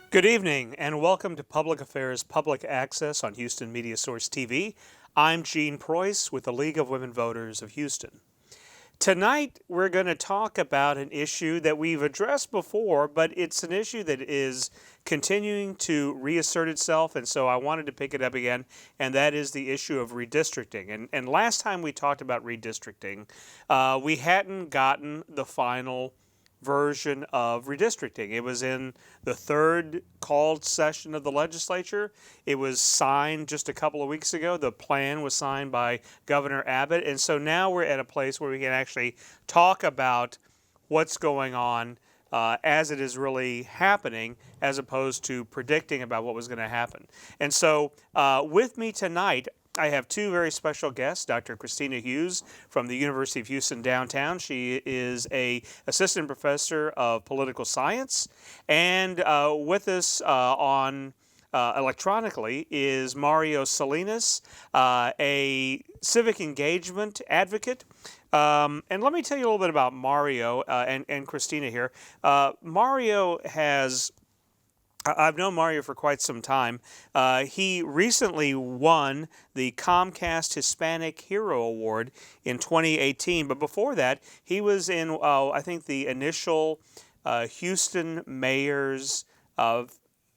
Good evening and welcome to Public Affairs Public Access on Houston Media Source TV. I'm Gene Preuss with the League of Women Voters of Houston. Tonight we're going to talk about an issue that we've addressed before, but it's an issue that is continuing to reassert itself, and so I wanted to pick it up again, and that is the issue of redistricting. And last time we talked about redistricting, we hadn't gotten the final version of redistricting. It was in the third called session of the legislature. It was signed just a couple of weeks ago. The plan was signed by Governor Abbott. And so now we're at a place where we can actually talk about what's going on as it is really happening, as opposed to predicting about what was going to happen. And so with me tonight, I have two very special guests, Dr. Christina Hughes from the University of Houston downtown. She is an assistant professor of political science, and with us on electronically is Mario Salinas, a civic engagement advocate. And let me tell you a little bit about Mario and Christina here. Mario has I've known Mario for quite some time. He recently won the Comcast Hispanic Hero Award in 2018, but before that, he was in, I think, the initial Houston Mayor's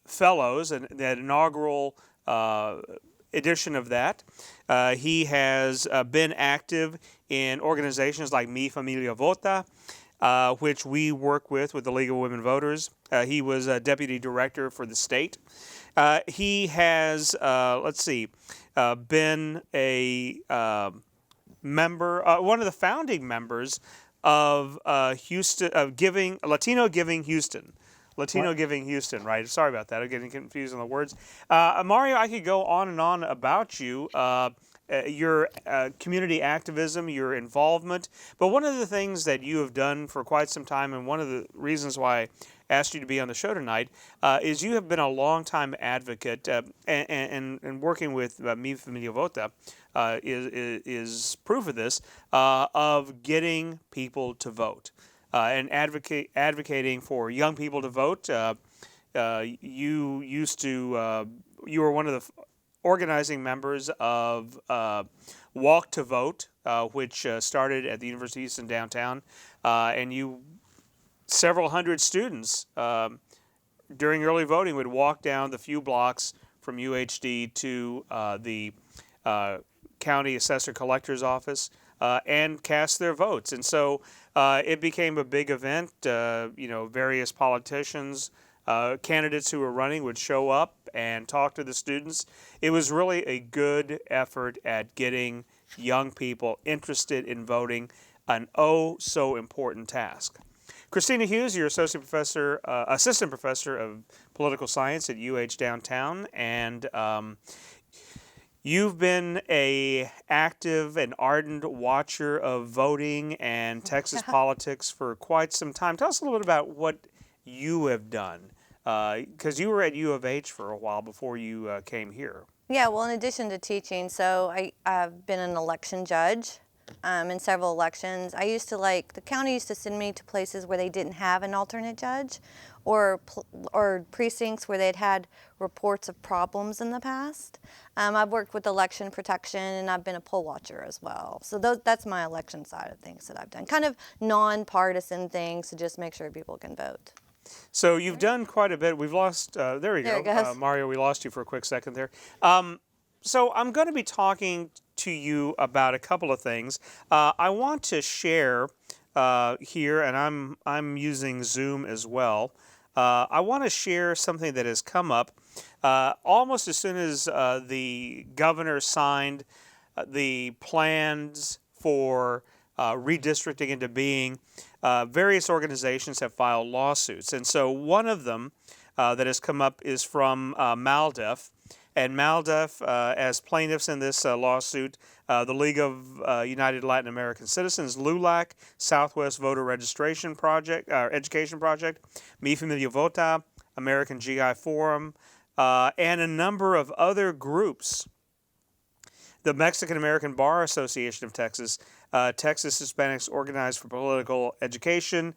Fellows, and that inaugural edition of that. He has been active in organizations like Mi Familia Vota, which we work with the League of Women Voters. He was a deputy director for the state. He has, been a member, one of the founding members of Latino Giving Houston. Latino Giving Houston, right? Sorry about that. I'm getting confused on the words. Mario, I could go on and on about you. Your community activism, your involvement. But one of the things that you have done for quite some time, and one of the reasons why I asked you to be on the show tonight, is you have been a longtime advocate, and working with Mi Familia Vota is proof of this, of getting people to vote, and advocating for young people to vote. You were one of the organizing members of Walk to Vote, which started at the University of Houston downtown, and several hundred students during early voting would walk down the few blocks from UHD to the county assessor collector's office and cast their votes. And so it became a big event. Various politicians, candidates who were running would show up and talk to the students. It was really a good effort at getting young people interested in voting, an so important task. Christina Hughes, you're assistant professor of political science at UH downtown, and you've been a active and ardent watcher of voting and Texas politics for quite some time. Tell us a little bit about what you have done, because you were at U of H for a while before you came here. Yeah, well, in addition to teaching, so I've been an election judge in several elections. The county used to send me to places where they didn't have an alternate judge, or precincts where they'd had reports of problems in the past. I've worked with election protection, and I've been a poll watcher as well. So that's my election side of things that I've done. Kind of non-partisan things to just make sure people can vote. So you've done quite a bit. We've lost, there we go. Mario, we lost you for a quick second there. So I'm going to be talking to you about a couple of things. I want to share here, and I'm using Zoom as well. I want to share something that has come up almost as soon as the governor signed the plans for redistricting into being. various organizations have filed lawsuits. And so one of them that has come up is from MALDEF. And MALDEF, as plaintiffs in this lawsuit, the League of United Latin American Citizens, LULAC, Southwest Voter Registration Project, Education Project, Mi Familia Vota, American GI Forum, and a number of other groups. The Mexican American Bar Association of Texas, Texas Hispanics Organized for Political Education.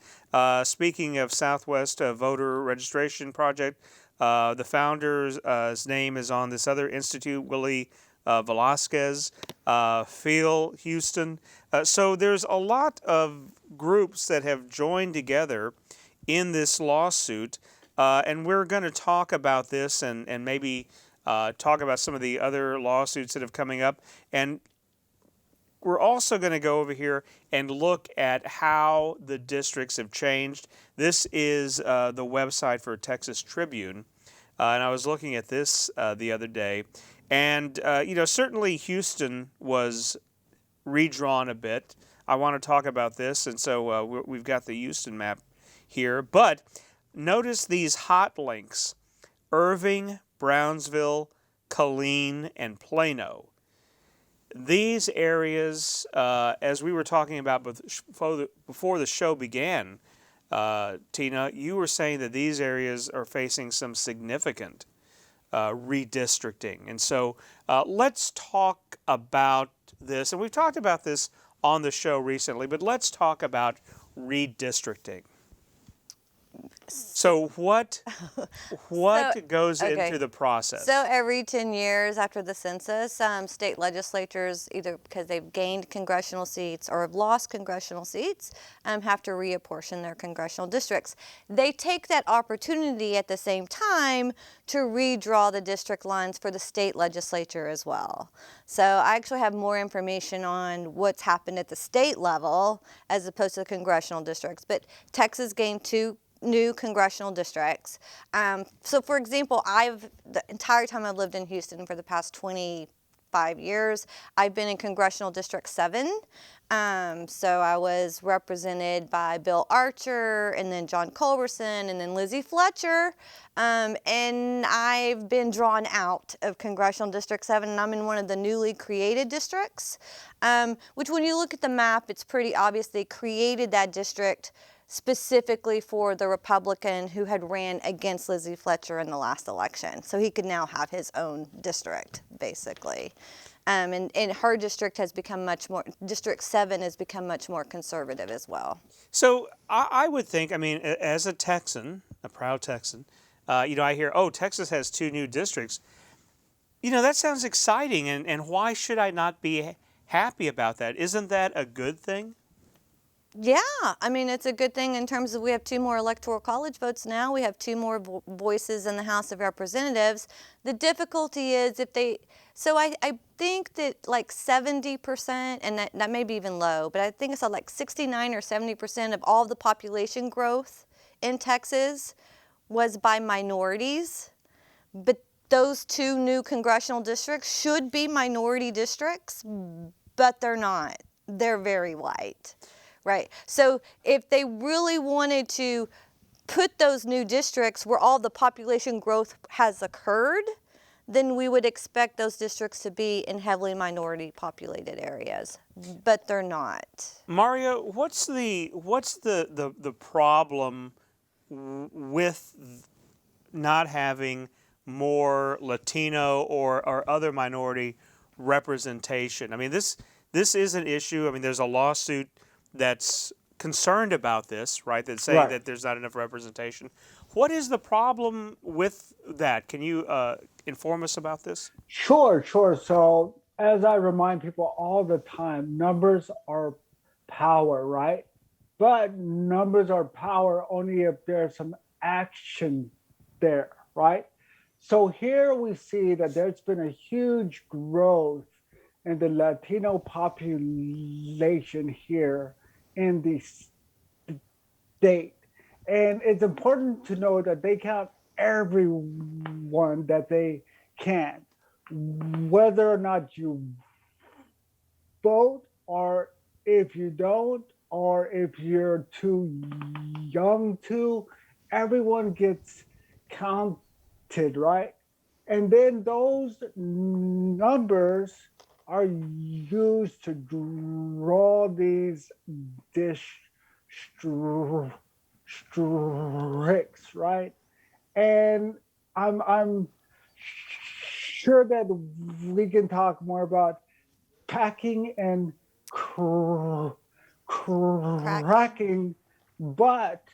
Speaking of Southwest Voter Registration Project, the founder's name is on this other institute, Willie Velasquez, Phil Houston. So there's a lot of groups that have joined together in this lawsuit, and we're going to talk about this and maybe talk about some of the other lawsuits that have coming up. And we're also going to go over here and look at how the districts have changed. This is the website for Texas Tribune. And I was looking at this the other day. And, certainly Houston was redrawn a bit. I want to talk about this. And so we've got the Houston map here. But notice these hot links: Irving, Brownsville, Killeen, and Plano. These areas, as we were talking about before the show began, Tina, you were saying that these areas are facing some significant redistricting. And so let's talk about this. And we've talked about this on the show recently, but let's talk about redistricting. So what goes into the process? So every 10 years after the census, state legislatures, either because they've gained congressional seats or have lost congressional seats, have to reapportion their congressional districts. They take that opportunity at the same time to redraw the district lines for the state legislature as well. So I actually have more information on what's happened at the state level as opposed to the congressional districts. But Texas gained 2 new congressional districts. So for example, the entire time I've lived in Houston for the past 25 years, I've been in Congressional District 7. So I was represented by Bill Archer, and then John Culberson, and then Lizzie Fletcher. And I've been drawn out of Congressional District 7, and I'm in one of the newly created districts, which when you look at the map, it's pretty obvious they created that district specifically for the Republican who had ran against Lizzie Fletcher in the last election. So he could now have his own district, basically. And her district has become District 7 has become much more conservative as well. So I would think, as a Texan, a proud Texan, I hear, Texas has 2 new districts. That sounds exciting, and why should I not be happy about that? Isn't that a good thing? Yeah, it's a good thing in terms of we have 2 more electoral college votes now. We have 2 more voices in the House of Representatives. The difficulty is I think that like 70%, and that may be even low, but I think it's like 69 or 70% of all the population growth in Texas was by minorities. But those 2 new congressional districts should be minority districts, but they're not. They're very white. Right. So if they really wanted to put those new districts where all the population growth has occurred, then we would expect those districts to be in heavily minority populated areas, but they're not. Mario, what's the problem with not having more Latino or other minority representation? This is an issue. There's a lawsuit that's concerned about this, right? That's saying that there's not enough representation. What is the problem with that? Can you inform us about this? Sure. So as I remind people all the time, numbers are power, right? But numbers are power only if there's some action there, right? So here we see that there's been a huge growth in the Latino population here in the state. And it's important to know that they count everyone that they can, whether or not you vote, or if you don't, or if you're too young to, everyone gets counted, right? And then those numbers are used to draw these districts, right? And I'm sure that we can talk more about packing and Cracking. cracking, but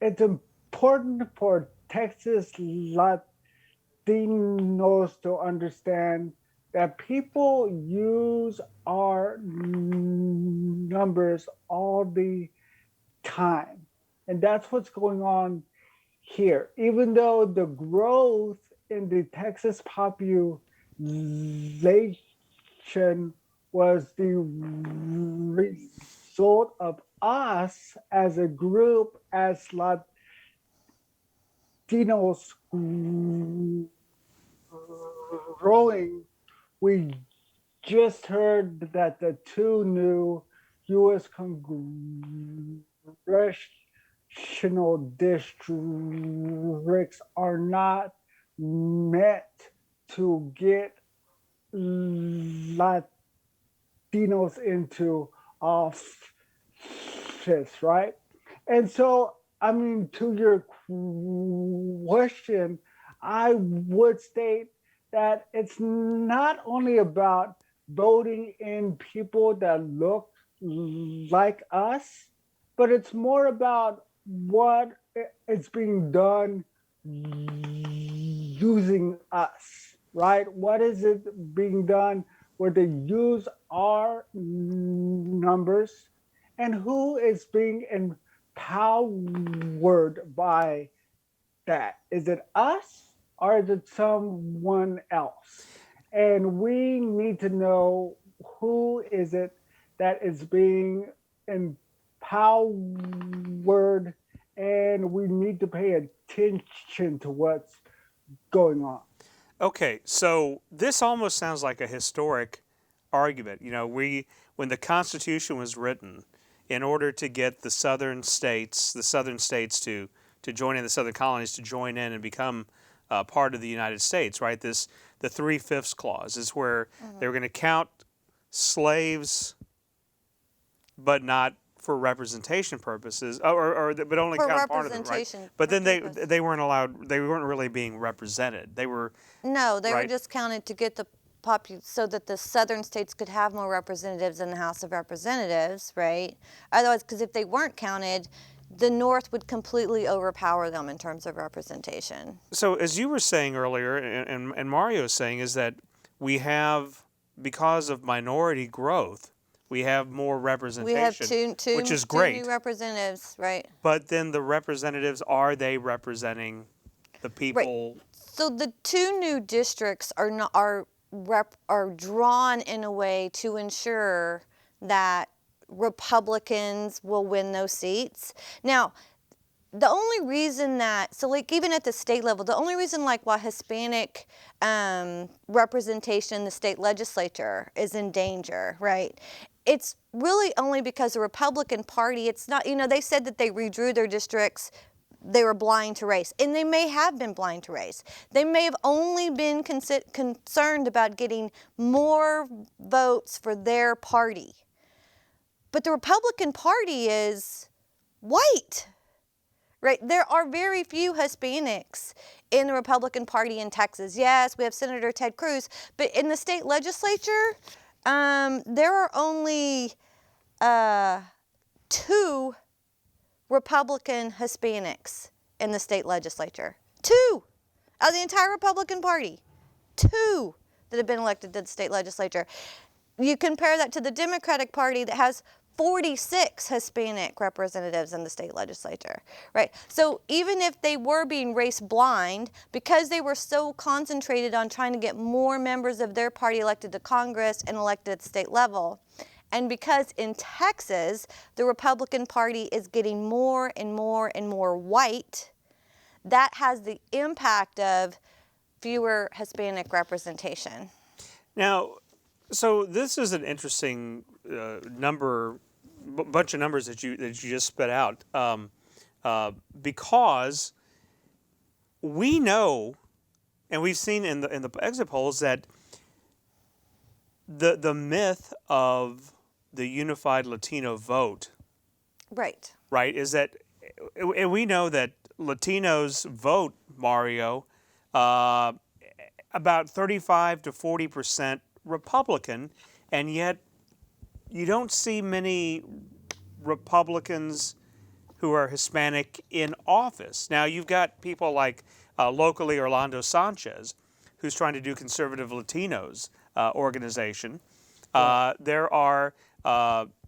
it's important for Texas Latinos to understand that people use our numbers all the time. And that's what's going on here. Even though the growth in the Texas population was the result of us as a group, as Latinos growing, we just heard that the two new U.S. congressional districts are not meant to get Latinos into office, right? And so, I mean, to your question, I would state that it's not only about voting in people that look like us, but it's more about what is being done using us, right? What is it being done where they use our numbers, and who is being empowered by that? Is it us or is it someone else? And we need to know who is it that is being empowered, and we need to pay attention to what's going on. Okay, so this almost sounds like a historic argument. You know, when the Constitution was written, in order to get the southern states to join in, the southern colonies to join in and become part of the United States, right? The 3/5 clause is where they were going to count slaves, but not for representation purposes, but only For count part of them, right? representation But then purposes. they weren't allowed. They weren't really being represented. They were No, they were right. just counted to get the so that the southern states could have more representatives in the House of Representatives, right? Otherwise, because if they weren't counted, the North would completely overpower them in terms of representation. So as you were saying earlier, and Mario is saying, is that we have, because of minority growth, we have more We representation, have which is two great. new representatives, right? But then the representatives, are they representing the people? So the two new districts are not are drawn in a way to ensure that Republicans will win those seats. Now, the only reason that, so like even at the state level, the only reason like why Hispanic representation in the state legislature is in danger, right? It's really only because the Republican Party, it's not, they said that they redrew their districts, they were blind to race, and they may have been blind to race. They may have only been concerned about getting more votes for their party. But the Republican Party is white, right? There are very few Hispanics in the Republican Party in Texas. Yes, we have Senator Ted Cruz, but in the state legislature, there are only 2 Republican Hispanics in the state legislature. 2 of the entire Republican Party. 2 that have been elected to the state legislature. You compare that to the Democratic Party that has 46 Hispanic representatives in the state legislature, right? So even if they were being race blind, because they were so concentrated on trying to get more members of their party elected to Congress and elected at the state level, and because in Texas, the Republican Party is getting more and more and more white, that has the impact of fewer Hispanic representation. Now, so this is an interesting number bunch of numbers that you just spit out, because we know, and we've seen in the exit polls that the myth of the unified Latino vote, Right. right, is that, and we know that Latinos vote, Mario, about 35 to 40% Republican, and yet you don't see many Republicans who are Hispanic in office. Now, you've got people like locally Orlando Sanchez, who's trying to do conservative Latinos organization. There are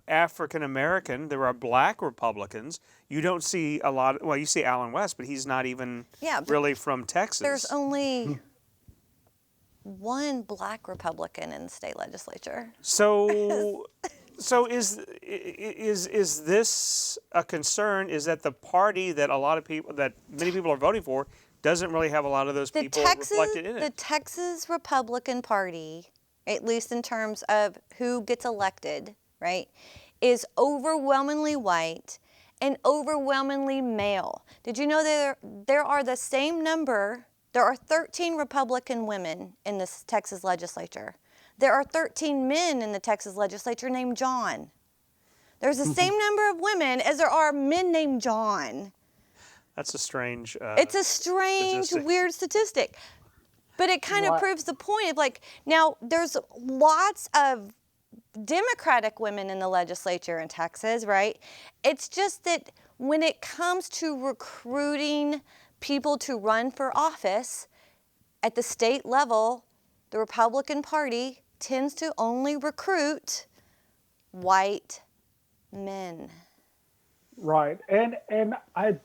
African American, there are black Republicans. You don't see a lot, well, you see Alan West, but he's not even really from Texas. There's only one black Republican in the state legislature. So, is this a concern? Is that the party that many people are voting for doesn't really have a lot of those people reflected in it? The Texas Republican Party, at least in terms of who gets elected, right, is overwhelmingly white and overwhelmingly male. Did you know there are the same number? There are 13 Republican women in this Texas legislature. There are 13 men in the Texas legislature named John. There's the same number of women as there are men named John. That's a strange... it's a strange, weird statistic. But it kind of proves the point of now there's lots of Democratic women in the legislature in Texas, right? It's just that when it comes to recruiting people to run for office at the state level, the Republican Party tends to only recruit white men. Right. And I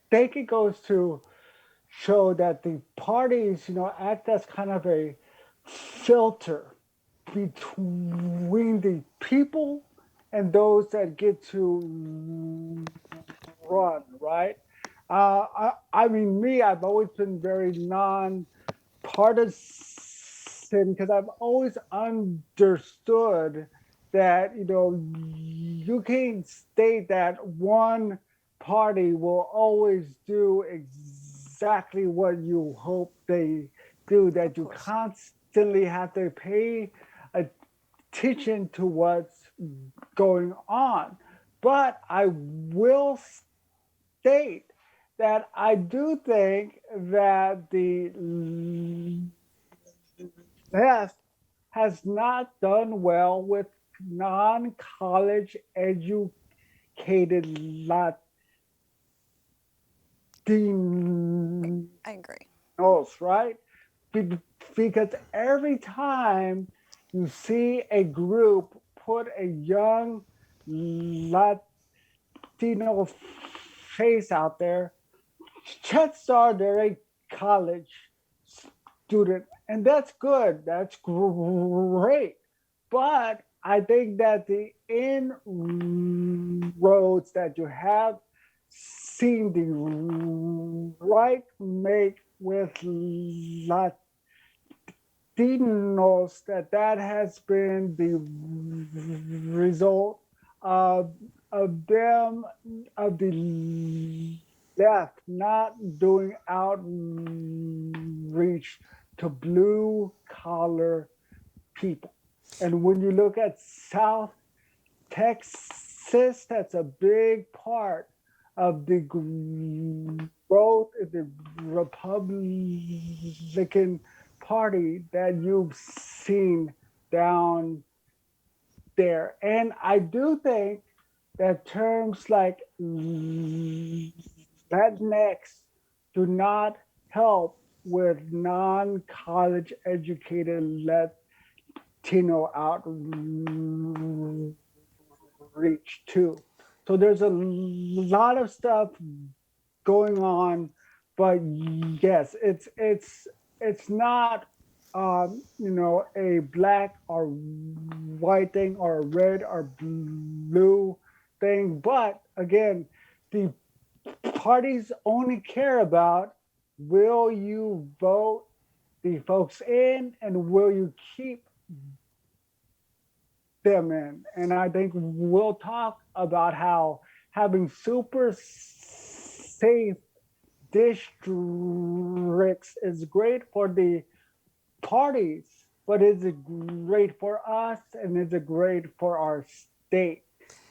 think it goes to show that the parties, act as kind of a filter between the people and those that get to run, right? I mean, I've always been very non-partisan because I've always understood that, you can't state that one party will always do exactly what you hope they do, that you constantly have to pay attention to what's going on. But I will state that I do think that the left has not done well with non-college educated Latinos, I agree. right? Because every time you see a group put a young Latino face out there, chances are they're a college student, and that's good. That's great. But I think that the inroads that you have seen the right make with Latinos, that has been the result of the left not doing outreach to blue collar people. And when you look at South Texas, that's a big part of the growth of the Republican Party that you've seen down there. And I do think that terms like Latinx do not help with non-college educated Latino outreach too. So there's a lot of stuff going on, but yes, it's not a black or white thing or a red or blue thing. But again, the parties only care about, will you vote the folks in and will you keep them in. And I think we'll talk about how having super safe districts is great for the parties, but is it great for us and is it great for our state?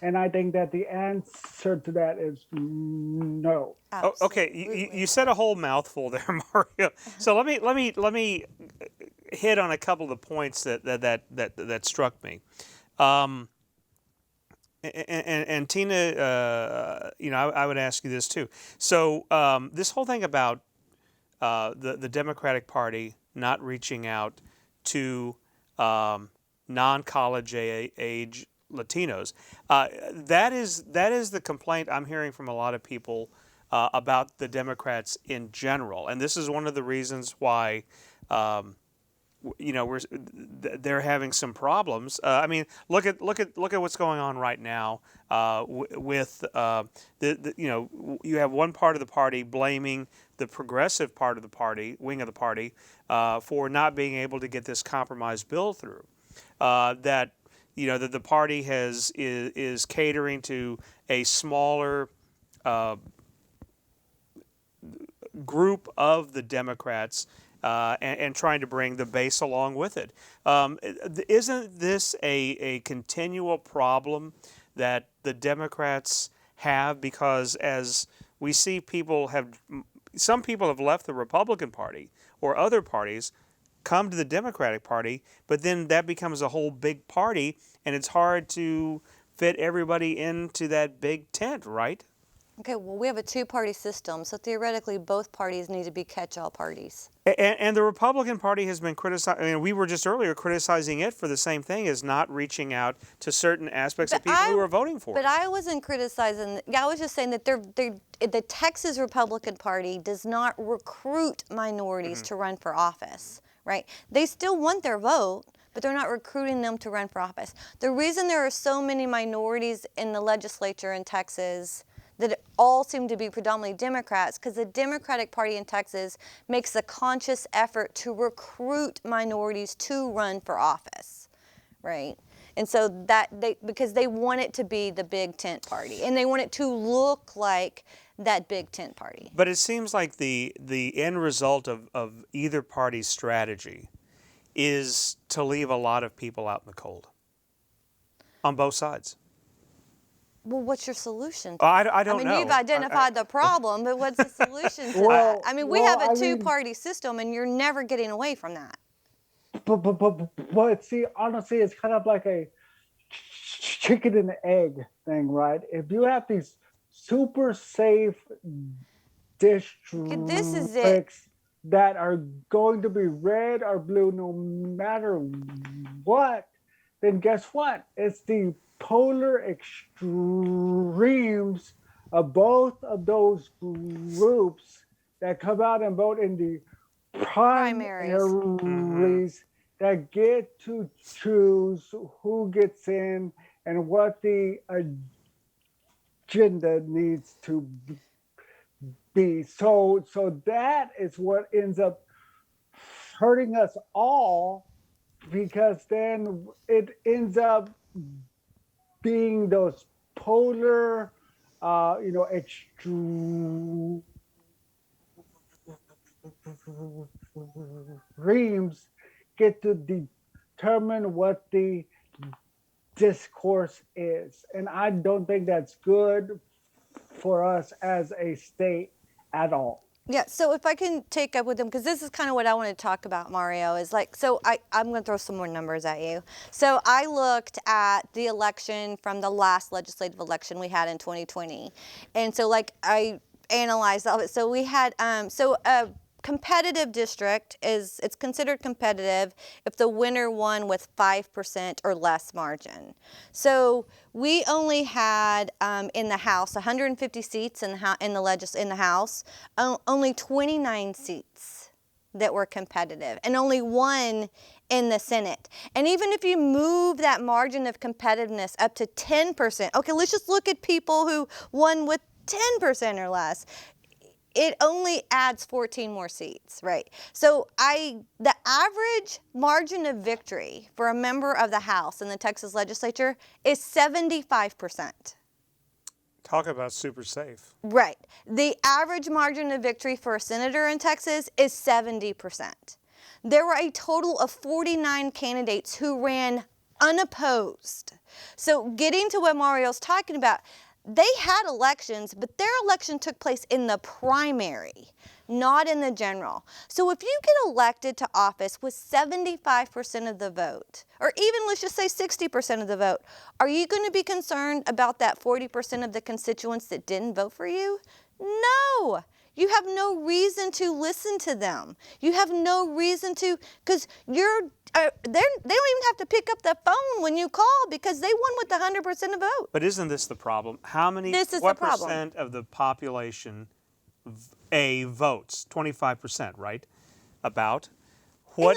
And I think that the answer to that is no. Oh, okay, you said a whole mouthful there, Mario. So let me hit on a couple of the points that struck me. And Tina, I would ask you this too. So this whole thing about the Democratic Party not reaching out to non-college age Latinos, that is the complaint I'm hearing from a lot of people about the Democrats in general, and this is one of the reasons why. They're having some problems. I mean, look at what's going on right now with you have one part of the party blaming the progressive part of the party, wing of the party, for not being able to get this compromise bill through. That the party is catering to a smaller group of the Democrats. And trying to bring the base along with it. Isn't this a continual problem that the Democrats have? Because as we see, some people have left the Republican Party or other parties, come to the Democratic Party, but then that becomes a whole big party, and it's hard to fit everybody into that big tent, right? Okay, well, we have a two-party system, so theoretically both parties need to be catch-all parties. And the Republican Party has been criticized. I mean, we were just earlier criticizing it for the same thing, as not reaching out to certain aspects of people who are voting for it. But I wasn't criticizing. I was just saying that the Texas Republican Party does not recruit minorities to run for office, right? They still want their vote, but they're not recruiting them to run for office. The reason there are so many minorities in the legislature in Texas that all seem to be predominantly Democrats, because the Democratic Party in Texas makes a conscious effort to recruit minorities to run for office, right? And so because they want it to be the big tent party, and they want it to look like that big tent party. But it seems like the end result of either party's strategy is to leave a lot of people out in the cold on both sides. Well, what's your solution? I don't know. I mean, you've identified the problem, but what's the solution to that? I mean, we have a two-party system, and you're never getting away from that. But see, honestly, it's kind of like a chicken and egg thing, right? If you have these super safe districts that are going to be red or blue no matter what, then guess what? It's the polar extremes of both of those groups that come out and vote in the primaries that get to choose who gets in and what the agenda needs to be. So that is what ends up hurting us all, because then it ends up being those polar, extremes get to determine what the discourse is. And I don't think that's good for us as a state at all. Yeah, so if I can take up with them, because this is kind of what I want to talk about, Mario, is like, so I'm going to throw some more numbers at you. So I looked at the election from the last legislative election we had in 2020. And so like I analyzed all of it. So we had, so a competitive district it's considered competitive if the winner won with 5% or less margin. So we only had in the House 150 seats in the House, only 29 seats that were competitive, and only one in the Senate. And even if you move that margin of competitiveness up to 10%, okay, let's just look at people who won with 10% or less. it only adds 14 more seats, right? So the average margin of victory for a member of the House in the Texas legislature is 75%. Talk about super safe. Right. The average margin of victory for a senator in Texas is 70%. There were a total of 49 candidates who ran unopposed. So getting to what Mario's talking about, they had elections, but their election took place in the primary, not in the general. So if you get elected to office with 75% of the vote, or even let's just say 60% of the vote, are you going to be concerned about that 40% of the constituents that didn't vote for you? No. You have no reason to listen to them. You have no reason to, because they don't even have to pick up the phone when you call because they won with 100% of vote. But isn't this the problem? What percent of the population votes? 25%, right? About. What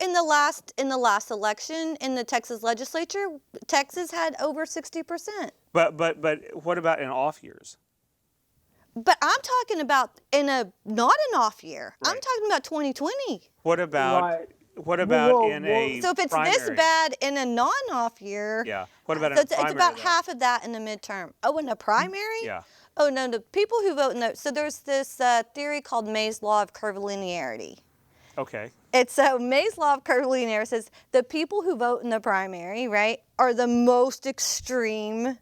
in the last election in the Texas legislature, Texas had over 60%. But what about in off years? But I'm talking about not an off year. Right. I'm talking about 2020. What about a So if it's primary? this bad in a non-off year, Yeah. What about so in a primary? it's about though? half of that in the midterm. Oh, in a primary? Yeah. Oh no, the people who vote in so there's this theory called May's Law of Curvilinearity. Okay. It's May's Law of Curvilinearity says the people who vote in the primary, right, are the most extreme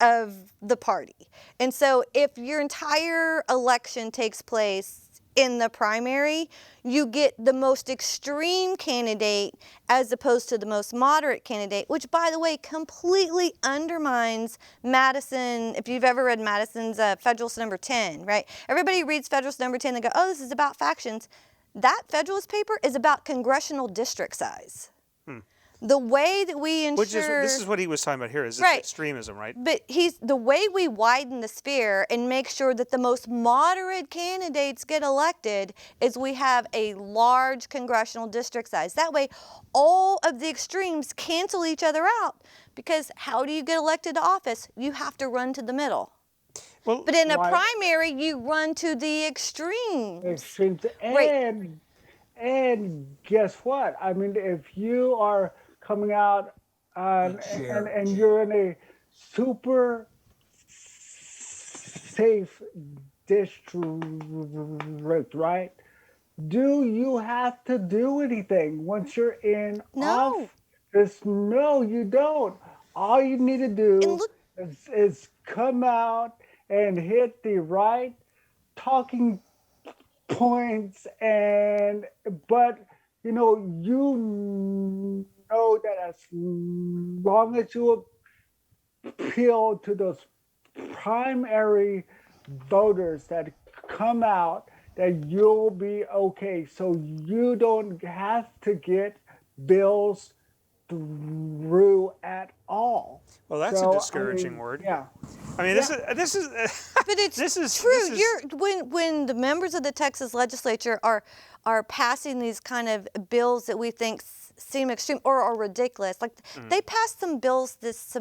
of the party. And so if your entire election takes place in the primary, you get the most extreme candidate as opposed to the most moderate candidate, which, by the way, completely undermines Madison. If you've ever read Madison's Federalist Number 10, right? Everybody reads Federalist Number 10, they go, oh, this is about factions. That Federalist paper is about congressional district size. The way that we ensure... This is what he was talking about here, is Right. extremism, right? But the way we widen the sphere and make sure that the most moderate candidates get elected is we have a large congressional district size. That way, all of the extremes cancel each other out. Because how do you get elected to office? You have to run to the middle. Well, But in a primary, you run to the extremes. Extremes. Right. And guess what? I mean, if you are coming out and you're in a super safe district, right? Do you have to do anything once you're in No. office? No, you don't. All you need to do is come out and hit the right talking points, but you know that as long as you appeal to those primary voters that come out, that you'll be okay. So you don't have to get bills through at all. Well, that's a discouraging word. Yeah. I mean, this is. But it's true. When the members of the Texas legislature are passing these kind of bills that we think seem extreme or are ridiculous, like they passed some bills this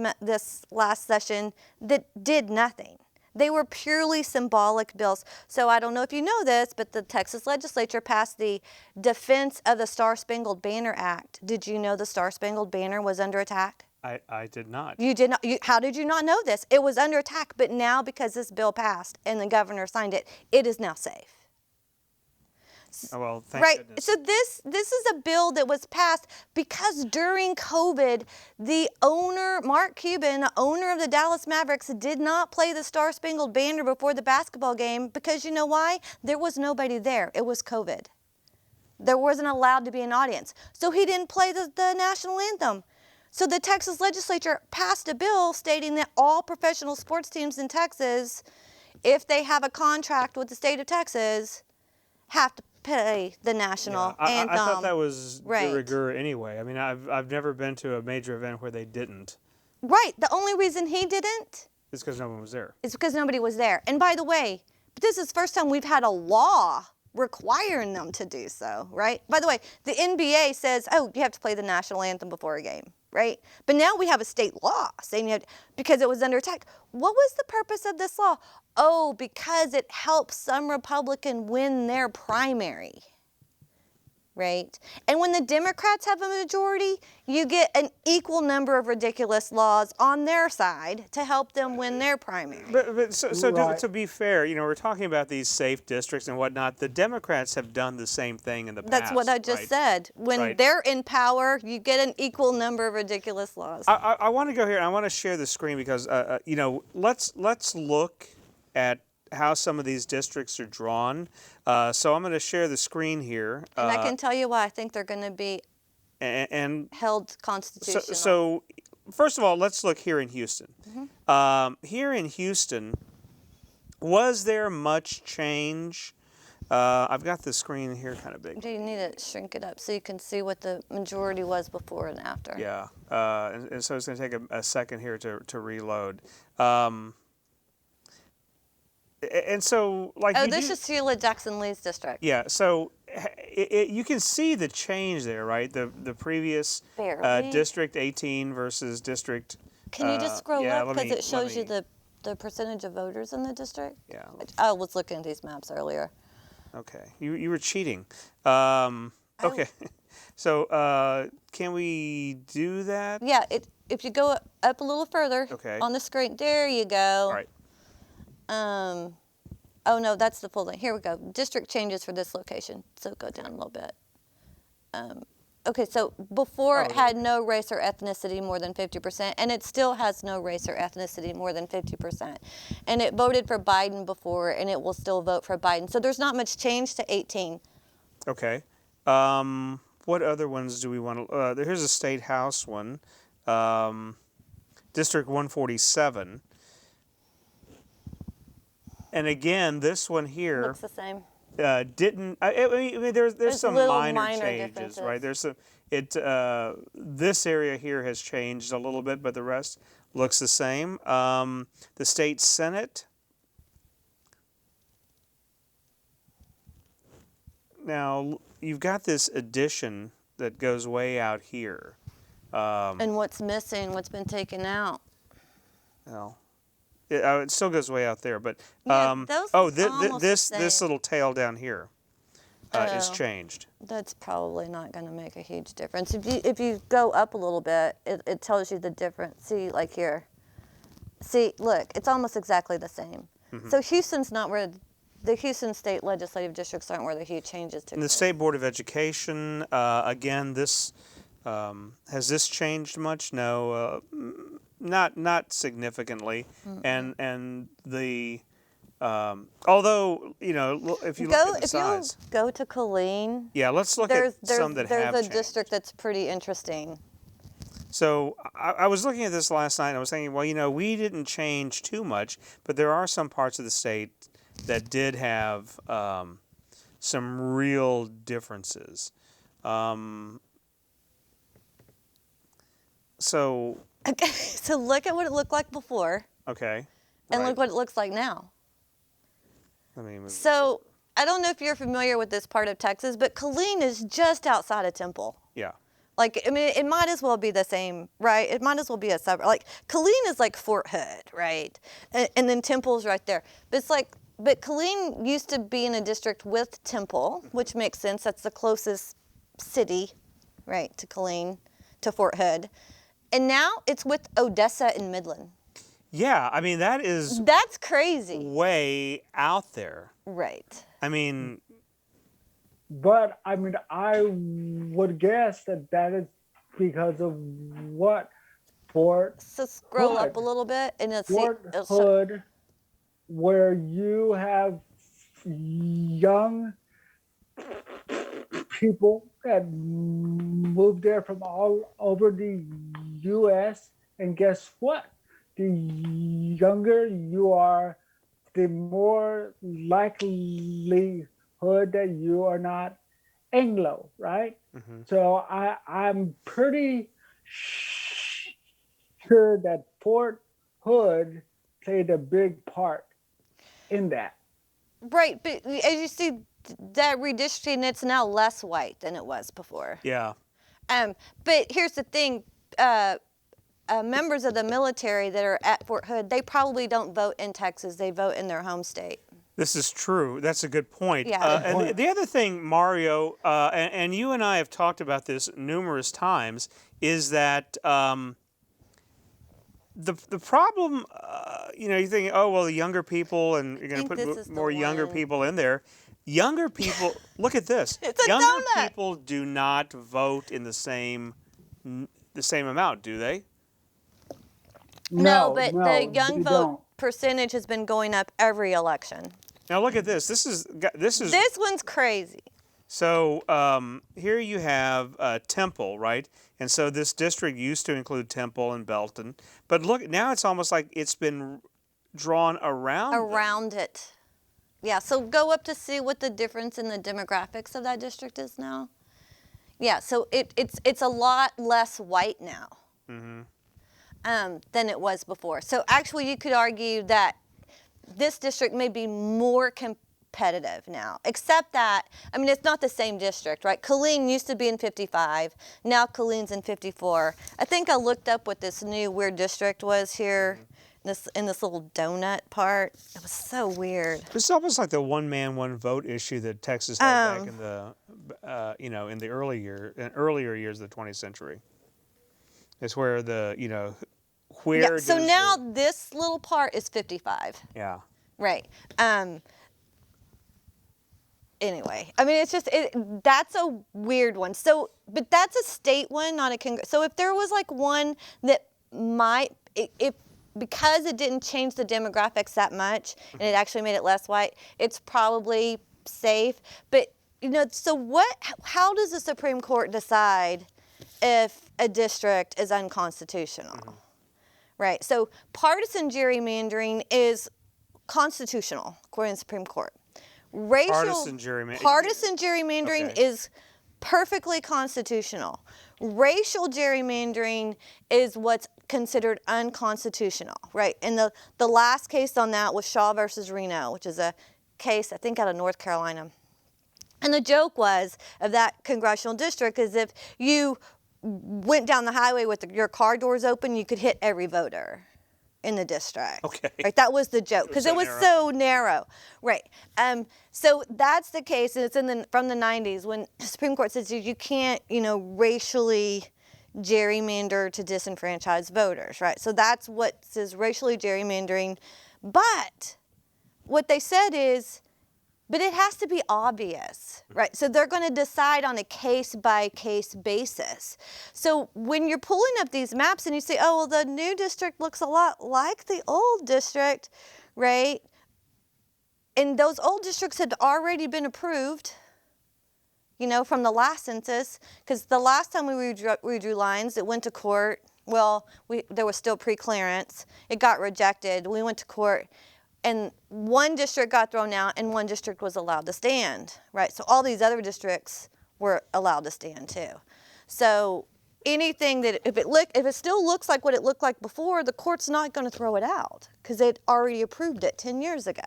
last session that did nothing. They were purely symbolic bills. So I don't know if you know this, but the Texas legislature passed the Defense of the Star-Spangled Banner Act. Did you know the Star-Spangled Banner was under attack? I did not. You did not. How did you not know this? It was under attack, but now because this bill passed and the governor signed it, it is now safe. Oh, well, thank goodness. So this is a bill that was passed because during COVID, the owner, Mark Cuban, the owner of the Dallas Mavericks, did not play the Star-Spangled Banner before the basketball game because you know why? There was nobody there. It was COVID. There wasn't allowed to be an audience. So he didn't play the national anthem. So the Texas legislature passed a bill stating that all professional sports teams in Texas, if they have a contract with the state of Texas, have to play the national anthem. I thought that was de Right. rigueur anyway. I mean, I've never been to a major event where they didn't. Right. The only reason he didn't It's because no one was there. is because nobody was there. And by the way, this is the first time we've had a law requiring them to do so, right? By the way, the NBA says, oh, you have to play the national anthem before a game. right? But now we have a state law saying you have, because it was under attack. What was the purpose of this law? Oh, because it helps some Republican win their primary, right? And when the Democrats have a majority, you get an equal number of ridiculous laws on their side to help them win their primary. But so Right. to be fair, we're talking about these safe districts and whatnot. The Democrats have done the same thing in the past. That's what I just right? said. When Right. they're in power, you get an equal number of ridiculous laws. I want to go here and I want to share the screen because let's look at how some of these districts are drawn. So I'm going to share the screen here. And I can tell you why I think they're going to be and held constitutional. so first of all, let's look here in Houston. Here in Houston, was there much change? I've got the screen here kind of big. Do you need to shrink it up so you can see what the majority was before and after? Yeah, and so it's going to take a second here to reload. And so, like, Oh, this is Sheila Jackson Lee's district. yeah. So you can see the change there, right? The previous Barely. District 18 versus District. Can you just scroll yeah, up let because me- it shows let you me- the percentage of voters in the district? Yeah. I was looking at these maps earlier. Okay. You were cheating. Okay. So can we do that? Yeah, if you go up a little further Okay. on the screen, there you go. All right. Oh no, that's the full thing. Here we go. District changes for this location. So go down a little bit. Okay, so before it had no race or ethnicity more than 50%, and it still has no race or ethnicity more than 50%. And it voted for Biden before, and it will still vote for Biden. So there's not much change to 18. Okay. What other ones do we want to? Here's a state house one, District 147. And again, this one here Looks the same. didn't. I mean, there's some little minor minor changes, differences. right? There's some. This area here has changed a little bit, but the rest looks the same. The state senate. Now you've got this addition that goes way out here. And what's missing? What's been taken out? Well, it still goes way out there, but Yeah, those look almost this the this same. little tail down here is Oh. changed. That's probably not going to make a huge difference. If you go up a little bit, it tells you the difference. See, like here. See, look, it's almost exactly the same. So Houston's not where the Houston state legislative districts aren't where the huge changes took And the place. State Board of Education, again, this has this changed much? No, not significantly. And the although if you look at the size, you go to Killeen, yeah, let's look there's at some that have a changed. district that's pretty interesting. So I was looking at this last night and I was thinking, well, we didn't change too much, but there are some parts of the state that did have some real differences. So, Okay, so look at what it looked like before, okay. and right. look what it looks like now. Let me move this So I don't know if you're familiar with this part of Texas, but Killeen is just outside of Temple. Yeah. Like, I mean, it might as well be the same, right? It might as well be a suburb. Like, Killeen is like Fort Hood, right? And then Temple's right there. But Killeen used to be in a district with Temple, which makes sense. That's the closest city, right, to Killeen, to Fort Hood. And now it's with Odessa and Midland. Yeah, I mean, that is That's crazy. way out there. Right. I mean, But I mean, I would guess that is because of what Fort So scroll Hood. up a little bit and it'll see. Fort It'll show, Hood, where you have young people that moved there from all over the U.S. And guess what? The younger you are, the more likelihood that you are not Anglo, right? So I'm pretty sure that Fort Hood played a big part in that. right, but as you see, that redistricting, it's now less white than it was before. yeah. But here's the thing, members of the military that are at Fort Hood, they probably don't vote in Texas. They vote in their home state. This is true. That's a good point. Yeah. And the other thing, Mario, and you and I have talked about this numerous times, is that the problem, you think, oh, well, the younger people, and you're going to put more younger people in there. Younger people, look at this. It's a younger donut. people do not vote in the same amount, do they? No, but the you young vote don't. percentage has been going up every election. Now look at this. This is This one's crazy. So here you have Temple, right? And so this district used to include Temple and Belton, but look, now it's almost like it's been drawn around them. Around it. Yeah, so go up to see what the difference in the demographics of that district is now. Yeah, so it's a lot less white now than it was before. So actually you could argue that this district may be more competitive now, except that, I mean, it's not the same district, right? Killeen used to be in 55, now Killeen's in 54. I think I looked up what this new weird district was here in this little donut part. It was so weird. It's almost like the one man, one vote issue that Texas had back in the, in the earlier years of the 20th century. It's where where. Yeah, so now this little part is 55. Yeah. Right. Anyway, I mean, it's just, that's a weird one. So, but that's a state one, not a so if there was like one that might, because it didn't change the demographics that much and it actually made it less white, it's probably safe. But, so how does the Supreme Court decide if a district is unconstitutional? Right. So partisan gerrymandering is constitutional, according to the Supreme Court. Partisan gerrymandering is perfectly constitutional. Racial gerrymandering is what's considered unconstitutional, right? And the last case on that was Shaw versus Reno, which is a case, I think, out of North Carolina. And the joke was of that congressional district is if you went down the highway with your car doors open, you could hit every voter in the district. Okay. Right, that was the joke because it was so narrow. Right. So that's the case, and it's from the 90s when the Supreme Court says you can't, racially gerrymander to disenfranchise voters. Right. So that's what says racially gerrymandering. But what they said is, but it has to be obvious, right? So they're going to decide on a case-by-case basis. So when you're pulling up these maps and you say, oh, well, the new district looks a lot like the old district, right? And those old districts had already been approved, from the last census, because the last time we redrew lines, it went to court. Well, there was still pre-clearance. It got rejected. We went to court. And one district got thrown out and one district was allowed to stand, right? So all these other districts were allowed to stand too. So anything that, if it still looks like what it looked like before, the court's not going to throw it out because it already approved it 10 years ago.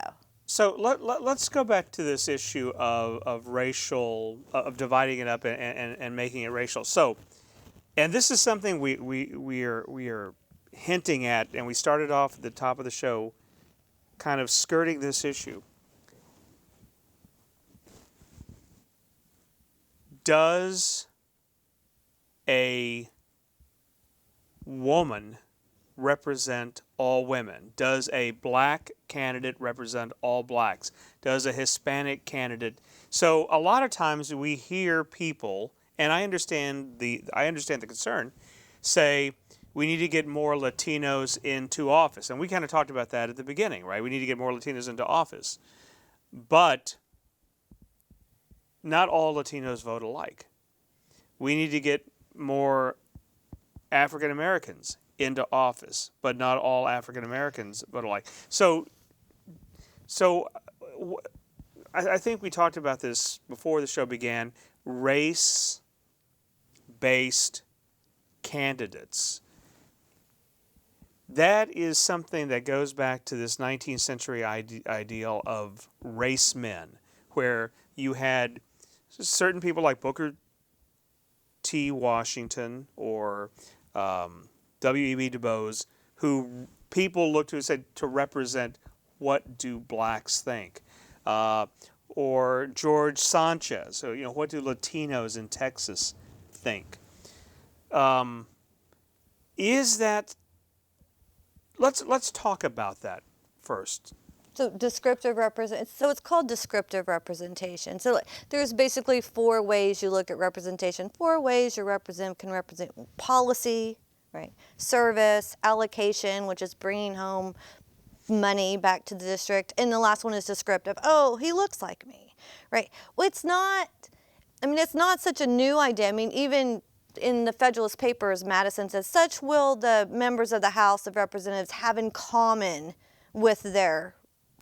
So let's go back to this issue of racial, of dividing it up and making it racial. So, and this is something we are hinting at, and we started off at the top of the show kind of skirting this issue. Does a woman represent all women? Does a black candidate represent all blacks? Does a Hispanic candidate? So a lot of times we hear people, and I understand the concern, say, we need to get more Latinos into office. And we kind of talked about that at the beginning, right? We need to get more Latinos into office. But not all Latinos vote alike. We need to get more African Americans into office, but not all African Americans vote alike. So I think we talked about this before the show began, race-based candidates. That is something that goes back to this 19th century ideal of race men, where you had certain people like Booker T. Washington or W.E.B. Du Bois, who people look to and said to represent what do blacks think, or George Sanchez, so, what do Latinos in Texas think? Is that let's talk about that first. So it's called descriptive representation. So there's basically 4 ways you look at representation. 4 ways can represent policy, right? Service, allocation, which is bringing home money back to the district, and the last one is descriptive. Oh, he looks like me, right? Well, it's not such a new idea. I mean, even in the Federalist Papers, Madison says, such will the members of the House of Representatives have in common with their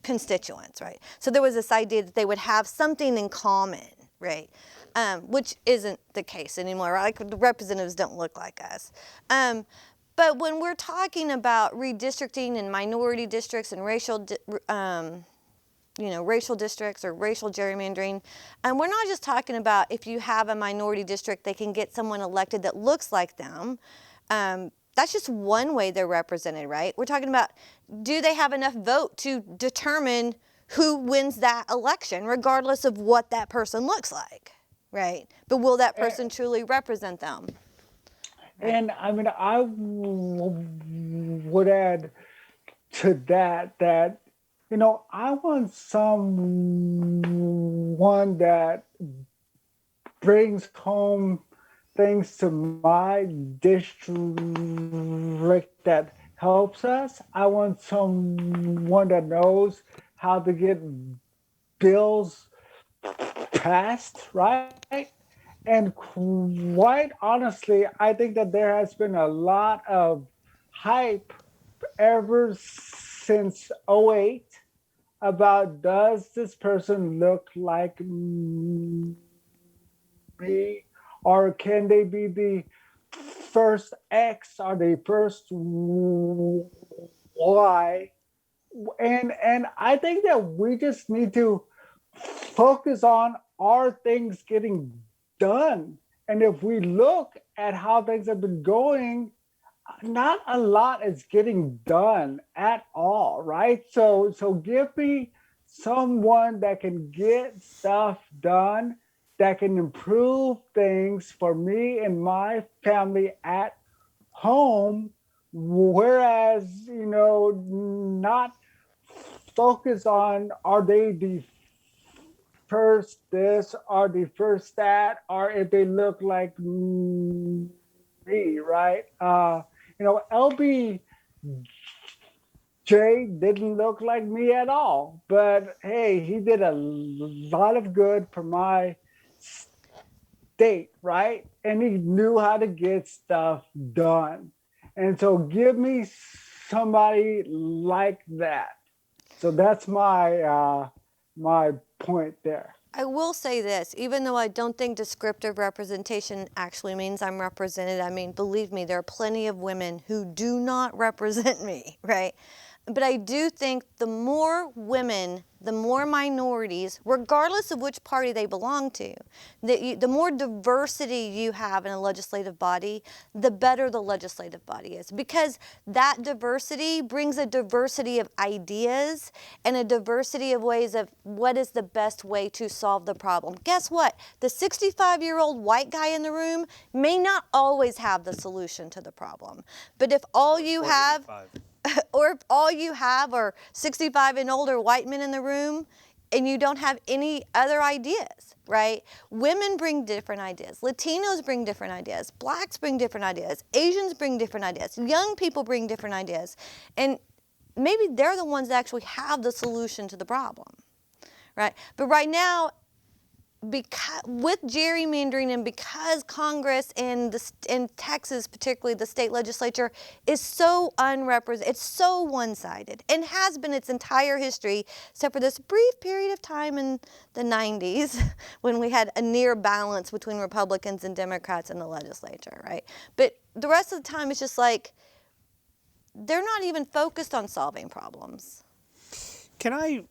constituents, right? So there was this idea that they would have something in common, right? Which isn't the case anymore, right? Like, the representatives don't look like us. But when we're talking about redistricting and minority districts and racial districts or racial gerrymandering, and we're not just talking about if you have a minority district, they can get someone elected that looks like them. That's just one way they're represented, right? We're talking about, do they have enough vote to determine who wins that election, regardless of what that person looks like, right? But will that person truly represent them? And I mean, I would add to that, I want someone that brings home things to my district that helps us. I want someone that knows how to get bills passed, right? And quite honestly, I think that there has been a lot of hype ever since '08 about, does this person look like me, or can they be the first X or the first Y? And I think that we just need to focus on, are things getting done? And if we look at how things have been going, not a lot is getting done at all, right? So give me someone that can get stuff done, that can improve things for me and my family at home, whereas, not focus on, are they the first this or the first that, or if they look like me, right? LBJ didn't look like me at all, but hey, he did a lot of good for my state, right? And he knew how to get stuff done. And so give me somebody like that. So that's my my point there. I will say this, even though I don't think descriptive representation actually means I'm represented, I mean, believe me, there are plenty of women who do not represent me, right? But I do think the more women, the more minorities, regardless of which party they belong to, the more diversity you have in a legislative body, the better the legislative body is. Because that diversity brings a diversity of ideas and a diversity of ways of what is the best way to solve the problem. Guess what? The 65-year-old white guy in the room may not always have the solution to the problem. But if all you have... or if all you have are 65 and older white men in the room and you don't have any other ideas, right? Women bring different ideas. Latinos bring different ideas. Blacks bring different ideas. Asians bring different ideas. Young people bring different ideas. And maybe they're the ones that actually have the solution to the problem, right? But right now, with gerrymandering and because Congress and in Texas, particularly the state legislature, is so unrepresented, it's so one-sided and has been its entire history, except for this brief period of time in the 90s when we had a near balance between Republicans and Democrats in the legislature, right? But the rest of the time, it's just like they're not even focused on solving problems. Can I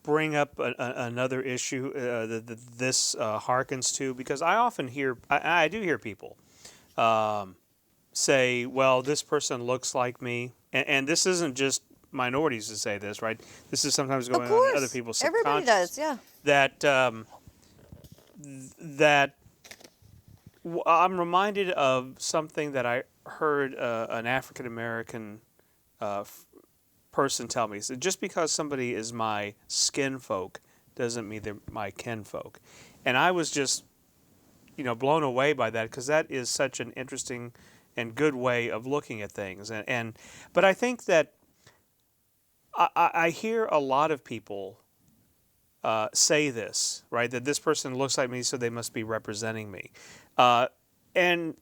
bring up another issue that this harkens to? Because I often hear, I do hear people say, well, this person looks like me, and this isn't just minorities to say this, right? This is sometimes Of going on in other course, people's everybody subconscious. does. Yeah. That that I'm reminded of something that I heard an African American person tell me. He said, just because somebody is my skin folk doesn't mean they're my kin folk. And I was just, blown away by that, because that is such an interesting and good way of looking at things. But I think that I hear a lot of people say this, right? That this person looks like me, so they must be representing me. And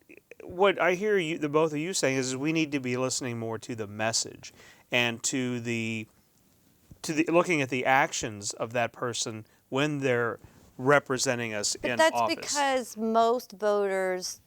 what I hear the both of you saying is we need to be listening more to the message and to the looking at the actions of that person when they're representing us But in that's office. because most voters,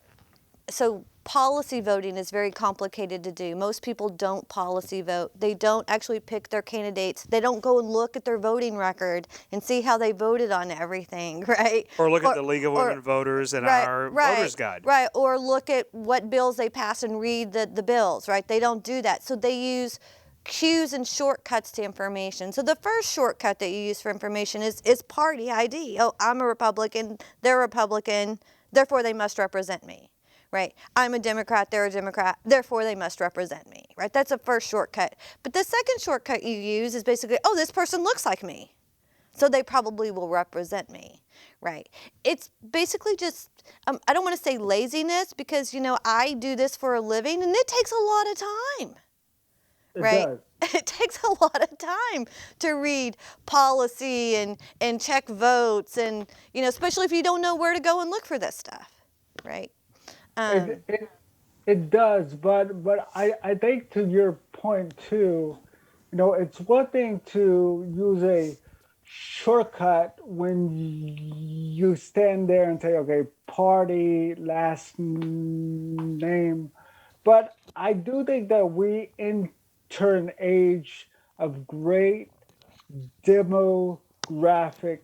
so policy voting is very complicated to do. Most people don't policy vote. They don't actually pick their candidates. They don't go and look at their voting record and see how they voted on everything, right? Or look at the League of Women Voters and our Voters Guide. Right, or look at what bills they pass and read the bills, right? They don't do that. So they use cues and shortcuts to information. So the first shortcut that you use for information is party ID. Oh, I'm a Republican, they're Republican, therefore they must represent me. Right? I'm a Democrat, they're a Democrat, therefore they must represent me. Right? That's the first shortcut. But the second shortcut you use is basically, oh, this person looks like me, so they probably will represent me. Right? It's basically just, I don't want to say laziness, because, I do this for a living and it takes a lot of time. Right? It takes a lot of time to read policy and check votes, and, especially if you don't know where to go and look for this stuff. Right? It does, but I think to your point too, it's one thing to use a shortcut when you stand there and say, okay, party, last name, but I do think that we enter an age of great demographic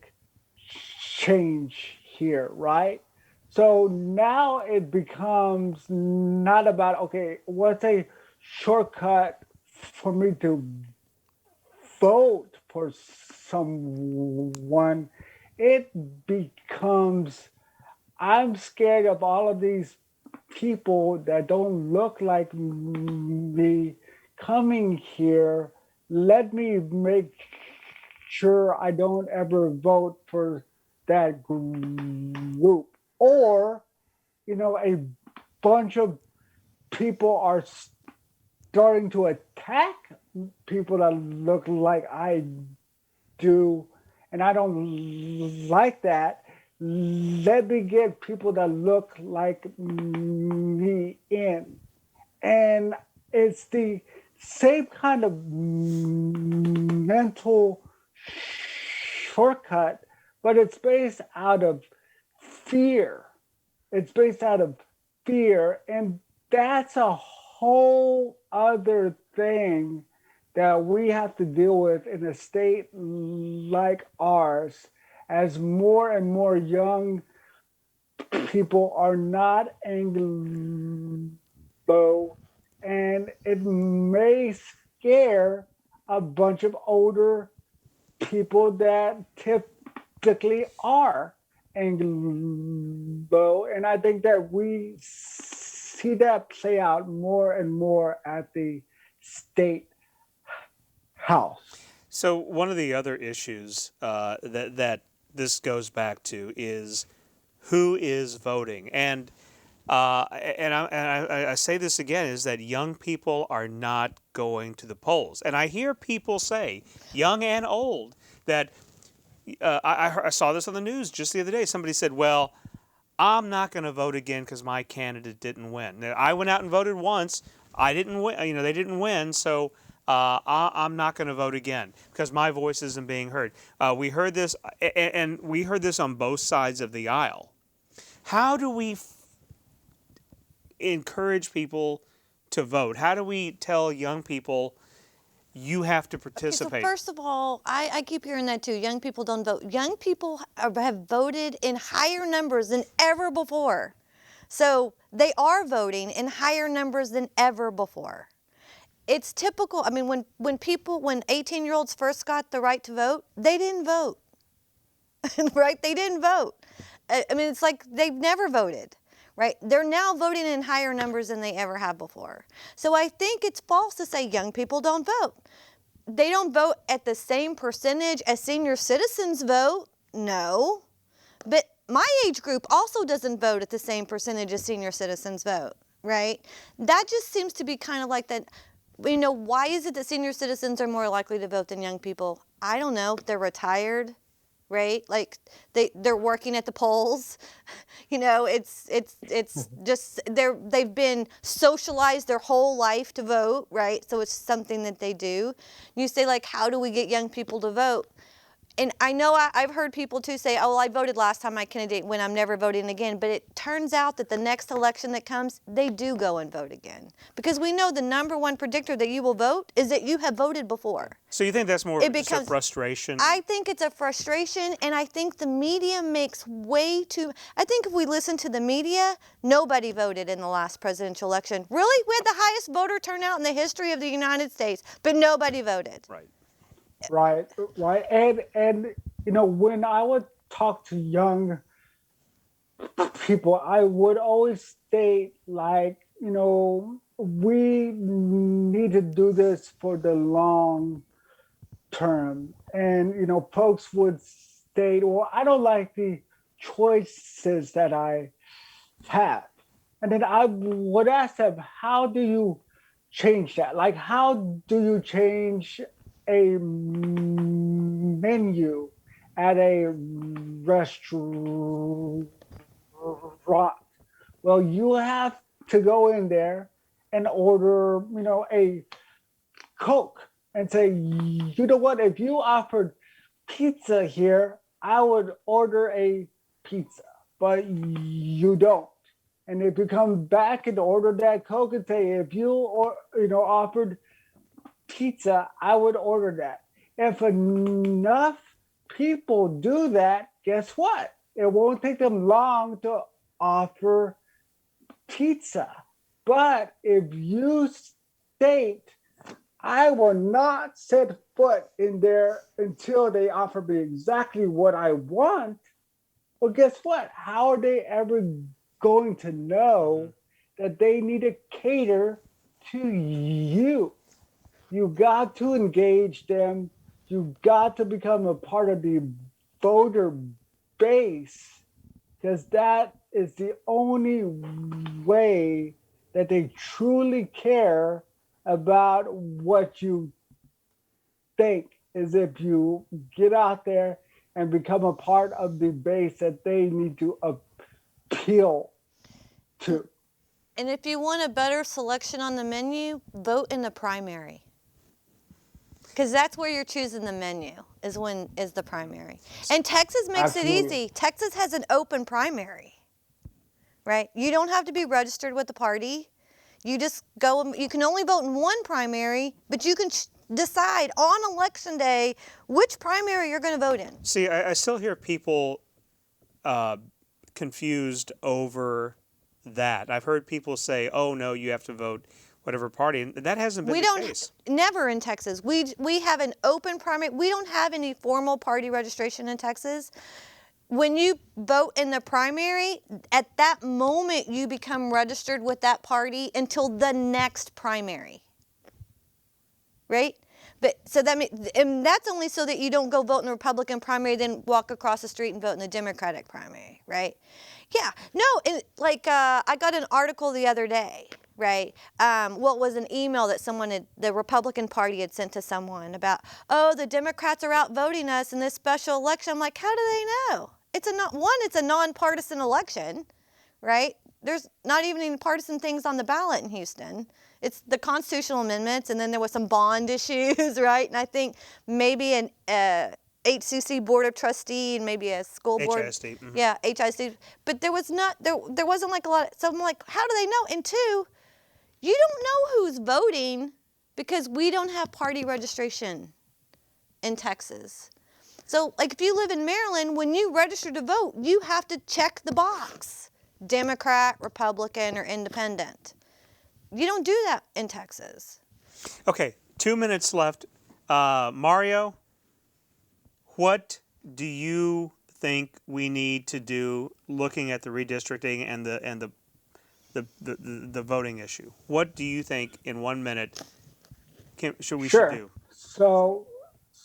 change here, right? So now it becomes not about, okay, what's a shortcut for me to vote for someone? It becomes, I'm scared of all of these people that don't look like me coming here. Let me make sure I don't ever vote for that group. Or, a bunch of people are starting to attack people that look like I do, and I don't like that. Let me get people that look like me in. And it's the same kind of mental shortcut, but it's based out of fear. It's based out of fear. And that's a whole other thing that we have to deal with in a state like ours, as more and more young people are not Anglo, and it may scare a bunch of older people that typically are Anglo. And I think that we see that play out more and more at the state house. So one of the other issues that this goes back to is who is voting, and I say this again, is that young people are not going to the polls, and I hear people say, young and old, that I saw this on the news just the other day. Somebody said, "Well, I'm not going to vote again because my candidate didn't win. Now, I went out and voted once. I didn't win. They didn't win, so." I'm not going to vote again because my voice isn't being heard. We heard this, and we heard this on both sides of the aisle. How do we encourage people to vote? How do we tell young people you have to participate? Okay, so first of all, I keep hearing that too. Young people don't vote. Young people have voted in higher numbers than ever before. So they are voting in higher numbers than ever before. It's typical. I mean, when 18-year-olds first got the right to vote, they didn't vote, right? They didn't vote. I mean, it's like they've never voted, right? They're now voting in higher numbers than they ever have before. So I think it's false to say young people don't vote. They don't vote at the same percentage as senior citizens vote. No. But my age group also doesn't vote at the same percentage as senior citizens vote, right? That just seems to be kind of like that. You know, why is it that senior citizens are more likely to vote than young people? I don't know. They're retired, right? Like they're working at the polls. You know, it's just they've been socialized their whole life to vote, right? So it's something that they do. You say, like, how do we get young people to vote? And I know I've heard people too say, oh, well, I voted last time my candidate went, I'm never voting again. But it turns out that the next election that comes, they do go and vote again. Because we know the number one predictor that you will vote is that you have voted before. So you think that's more just a frustration? I think it's a frustration, and I think the media makes way too... I think if we listen to the media, nobody voted in the last presidential election. Really? We had the highest voter turnout in the history of the United States, but nobody voted. Right. Right. And you know, when I would talk to young people, I would always state, like, you know, we need to do this for the long term. And, you know, folks would state, well, I don't like the choices that I have. And then I would ask them, how do you change that? Like, how do you change a menu at a restaurant? Well, you have to go in there and order, you know, a Coke and say, you know what, if you offered pizza here, I would order a pizza, but you don't. And if you come back and order that Coke and say, if you offered pizza, I would order that. If enough people do that, guess what? It won't take them long to offer pizza. But if you state, I will not set foot in there until they offer me exactly what I want, well, guess what? How are they ever going to know that they need to cater to you? You got to engage them. You got to become a part of the voter base, because that is the only way that they truly care about what you think, is if you get out there and become a part of the base that they need to appeal to. And if you want a better selection on the menu, vote in the primary. Because that's where you're choosing the menu, is the primary. And Texas makes it easy. Texas has an open primary, right? You don't have to be registered with the party. You just go, you can only vote in one primary, but you can decide on election day which primary you're going to vote in. See, I still hear people confused over that. I've heard people say, oh, no, you have to vote whatever party, and that hasn't been the case. Never in Texas. We have an open primary. We don't have any formal party registration in Texas. When you vote in the primary, at that moment you become registered with that party until the next primary, right? But so and that's only so that you don't go vote in the Republican primary, then walk across the street and vote in the Democratic primary, right? Yeah, no, I got an article the other day, right? Well, it was an email that the Republican Party had sent to someone about, oh, the Democrats are outvoting us in this special election. I'm like, how do they know? It's a nonpartisan election, right? There's not even any partisan things on the ballot in Houston. It's the constitutional amendments, and then there was some bond issues, right? And I think maybe an HCC board of trustee and maybe a school board. HISD. Mm-hmm. Yeah, HISD. But there wasn't like a lot. So I'm like, how do they know? And two, you don't know who's voting because we don't have party registration in Texas. So, like, if you live in Maryland, when you register to vote, you have to check the box. Democrat, Republican, or Independent. You don't do that in Texas. Okay, 2 minutes left. Mario, what do you think we need to do looking at the redistricting and the voting issue? What do you think in 1 minute we should Sure. do? So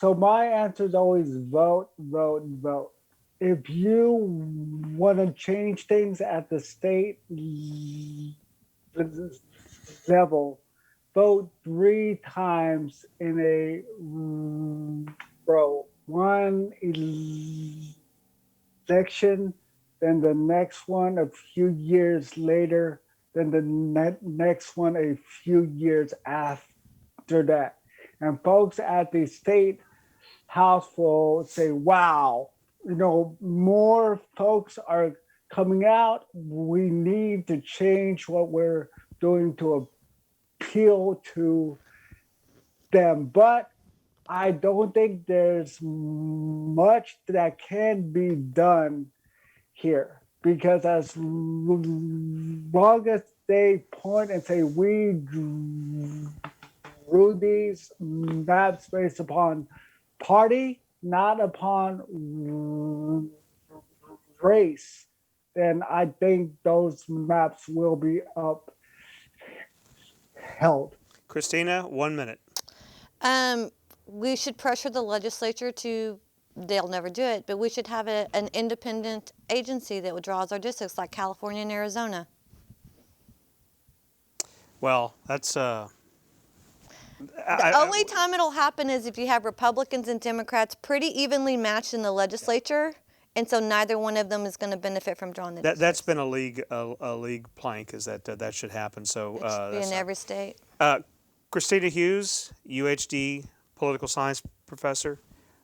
my answer is always vote, vote, vote. If you want to change things at the state level, vote 3 times in a row. One election, then the next one a few years later, then the next one a few years after that. And folks at the state house will say, wow, more folks are coming out. We need to change what we're doing to appeal to them. But I don't think there's much that can be done here because as long as they point and say we drew these maps based upon party, not upon race, then I think those maps will be upheld. Christina, 1 minute. We should pressure the legislature to, they'll never do it, but we should have an independent agency that would draw our districts like California and Arizona. Well, that's The only time it'll happen is if you have Republicans and Democrats pretty evenly matched in the legislature, and so neither one of them is going to benefit from drawing the districts. that's been a league plank is that should happen. So It should be in every state. Christina Hughes, UHD political science professor,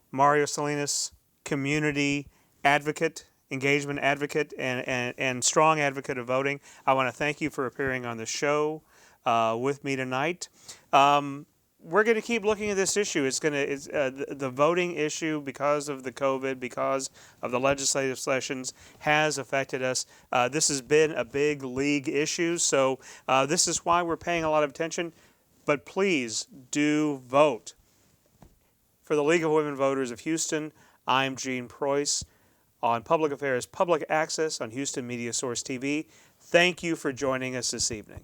Mario Salinas, community advocate, engagement advocate, and strong advocate of voting. I want to thank you for appearing on the show with me tonight. We're going to keep looking at this issue. It's the voting issue because of the COVID, because of the legislative sessions, has affected us. This has been a big league issue, so this is why we're paying a lot of attention. But please do vote. For the League of Women Voters of Houston, I'm Gene Preuss on Public Affairs Public Access on Houston Media Source TV. Thank you for joining us this evening.